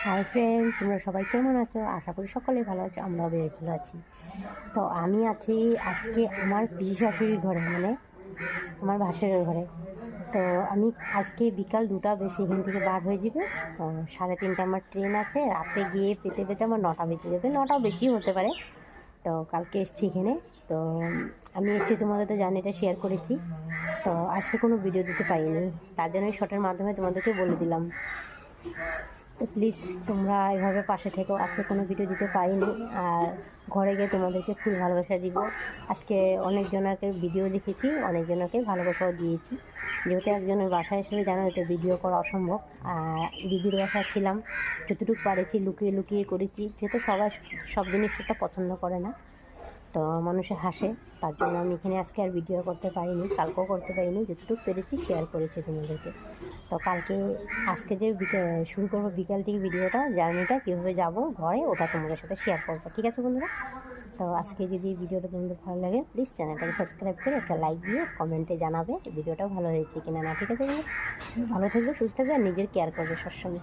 Hi friends, তোমরা সবাই কেমন আছো? আশা করি সকলেই ভালো আছো, আমরাও বেশ ভালো আছি। তো আমি আছি আজকে আমার পিসি শাশুড়ির ঘরে, মানে আমার ভাসুরের ঘরে। তো আমি আজকে বিকাল 2টা বেশি এখান থেকে বার হয়ে যাবে। 3:30 আমার ট্রেন আছে, রাতে গিয়ে পেতে পেতে আমার 9টা বেজে যাবে, 9টাও বেশি হতে পারে। তো কালকে এসছি এখানে। তো আমি এসছি, তোমাদের তো জানি, এটা শেয়ার করেছি। তো আজকে কোনো ভিডিও দিতে পারিনি, তার জন্য শর্টের মাধ্যমে তোমাদেরকে বলে দিলাম। তো প্লিজ তোমরা এভাবে পাশে থেকেও। আজকে কোনো ভিডিও দিতে পারিনি, আর ঘরে গিয়ে তোমাদেরকে ফুল ভালোবাসা দিব। আজকে অনেকজনকে ভিডিও দেখেছি, অনেকজনকে ভালোবাসাও দিয়েছি। যেহেতু একজনের বাসায় এসে জানো, তো ভিডিও করা অসম্ভব। আর দিদির বাসায় ছিলাম, যতটুকু পারেছি লুকিয়ে লুকিয়ে করেছি, যেহেতু সবাই সব জিনিসটা পছন্দ করে না, তো মানুষে হাসে। তার জন্য আমি এখানে আজকে আর ভিডিও করতে পারিনি, কালকেও করতে পারিনি, যতটুকু পেরেছি শেয়ার করেছি তোমাদেরকে। তো কালকে আজকে যে শুরু করবো বিকাল থেকে ভিডিওটা, জার্নিটা কীভাবে যাব ঘরে, ওটা তোমাদের সাথে শেয়ার করবো, ঠিক আছে বন্ধুরা? তো আজকে যদি ভিডিওটা তোমাদের ভালো লাগে, প্লিজ চ্যানেলটাকে সাবস্ক্রাইব করে একটা লাইক দিয়ে কমেন্টে জানাবে ভিডিওটা ভালো হয়েছে কিনা না। ঠিক আছে বন্ধু, ভালো থাকবে, সুস্থ থাকবে, আর নিজের কেয়ার করবে সবসময়।